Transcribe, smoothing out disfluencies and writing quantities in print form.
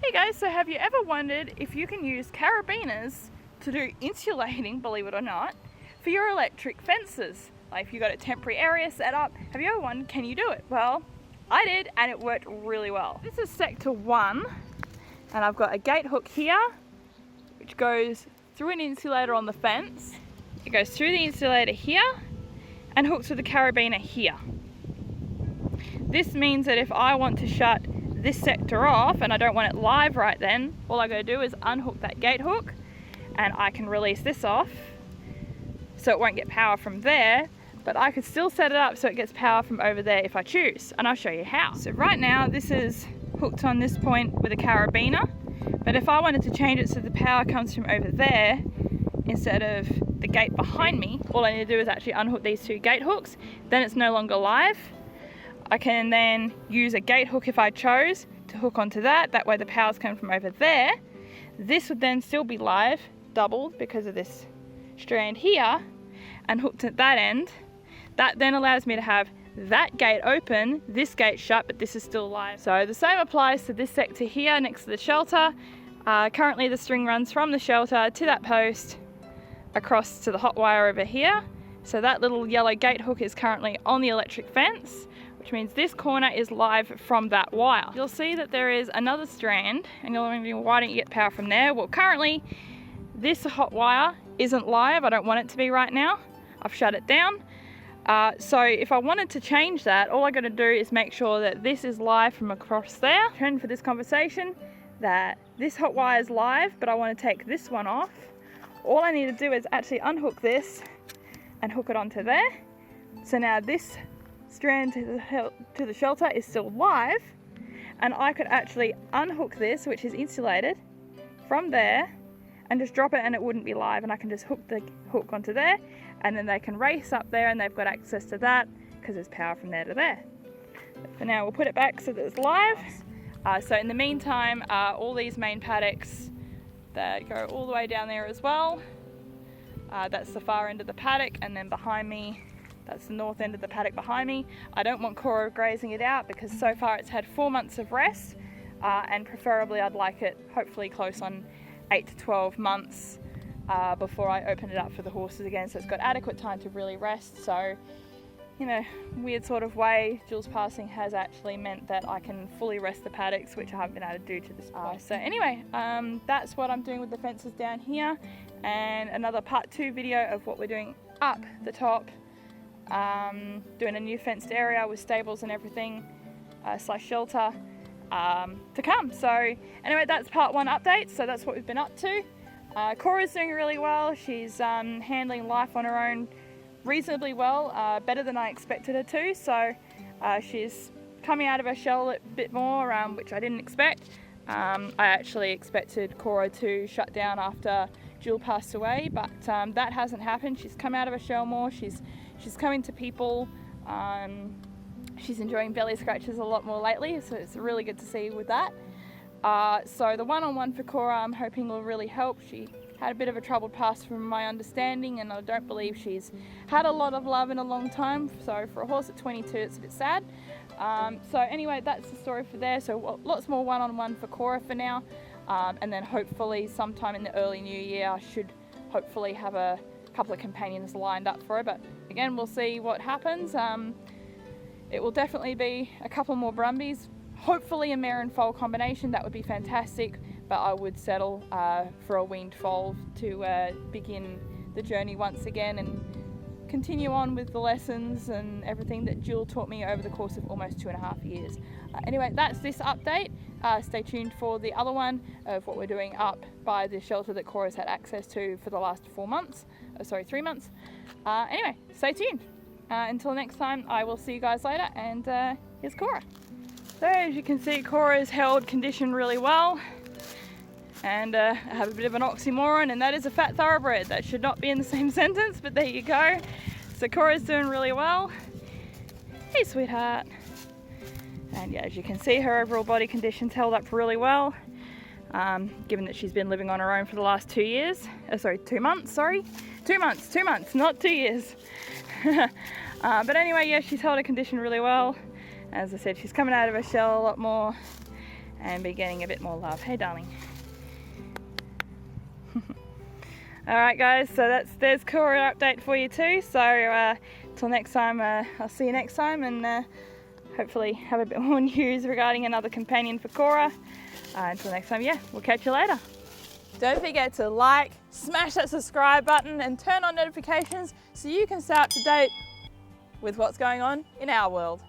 Hey guys, so have you ever wondered if you can use carabiners to do insulating, believe it or not, for your electric fences? Like if you've got a temporary area set up, have you ever wondered, can you do it? Well, I did, and it worked really well. This is sector 1, and I've got a gate hook here, which goes through an insulator on the fence. It goes through the insulator here, and hooks with the carabiner here. This means that if I want to shut this sector off and I don't want it live right then, all I gotta do is unhook that gate hook and I can release this off so it won't get power from there, but I could still set it up so it gets power from over there if I choose, and I'll show you how. So right now this is hooked on this point with a carabiner, but if I wanted to change it so the power comes from over there instead of the gate behind me, all I need to do is actually unhook these two gate hooks, then it's no longer live. I can then use a gate hook if I chose to hook onto that. That way the power's coming from over there. This would then still be live, doubled because of this strand here, and hooked at that end. That then allows me to have that gate open, this gate shut, but this is still live. So the same applies to this sector here next to the shelter. Currently the string runs from the shelter to that post across to the hot wire over here. So that little yellow gate hook is currently on the electric fence, which means this corner is live from that wire. You'll see that there is another strand, and you're wondering, why don't you get power from there? Well, currently this hot wire isn't live. I don't want it to be right now. I've shut it down. So if I wanted to change that, all I got to do is make sure that this is live from across there. Trend for this conversation that this hot wire is live, but I want to take this one off. All I need to do is actually unhook this and hook it onto there. So now this strand to the shelter is still live, and I could actually unhook this, which is insulated, from there and just drop it and it wouldn't be live, and I can just hook the hook onto there, and then they can race up there and they've got access to that because there's power from there to there. But for now we'll put it back so that it's live. So in the meantime, all these main paddocks that go all the way down there as well, that's the far end of the paddock, and then behind me that's the north end of the paddock behind me. I don't want Cora grazing it out because so far it's had 4 months of rest, and preferably I'd like it hopefully close on 8 to 12 months before I open it up for the horses again, so it's got adequate time to really rest. So, in a weird sort of way, Jill's passing has actually meant that I can fully rest the paddocks, which I haven't been able to do to this point. So anyway, that's what I'm doing with the fences down here, and another part 2 video of what we're doing up the top. Doing a new fenced area with stables and everything, / shelter to come. So anyway, that's part 1 update. So that's what we've been up to. Cora's doing really well. She's handling life on her own reasonably well, better than I expected her to. So she's coming out of her shell a bit more, which I didn't expect. I actually expected Cora to shut down after Jill passed away, but that hasn't happened. She's come out of her shell more. She's coming to people. She's enjoying belly scratches a lot more lately, so it's really good to see with that. So the one-on-one for Cora I'm hoping will really help. She had a bit of a troubled past from my understanding, and I don't believe she's had a lot of love in a long time. So for a horse at 22, it's a bit sad. So anyway, that's the story for there. So lots more one-on-one for Cora for now. And then hopefully sometime in the early new year I should hopefully have a couple of companions lined up for her, but again we'll see what happens. It will definitely be a couple more Brumbies, hopefully a mare and foal combination. That would be fantastic, but I would settle for a weaned foal to begin the journey once again and continue on with the lessons and everything that Jill taught me over the course of almost 2.5 years. Anyway, that's this update. Stay tuned for the other one of what we're doing up by the shelter that Cora's had access to for the last 3 months. Anyway, stay tuned. Until next time, I will see you guys later, and here's Cora. So as you can see, Cora's held condition really well, and I have a bit of an oxymoron, and that is a fat thoroughbred. That should not be in the same sentence, but there you go. So Cora's doing really well. Hey sweetheart. And yeah, as you can see, her overall body condition's held up really well, given that she's been living on her own for the last 2 years. 2 months, sorry. 2 months, 2 months, not 2 years. But anyway, yeah, she's held her condition really well. As I said, she's coming out of her shell a lot more, and be getting a bit more love. Hey darling. Alright guys, so there's Cora update for you too. So till next time, I'll see you next time, and hopefully have a bit more news regarding another companion for Cora. Until next time, yeah, we'll catch you later. Don't forget to like, smash that subscribe button and turn on notifications so you can stay up to date with what's going on in our world.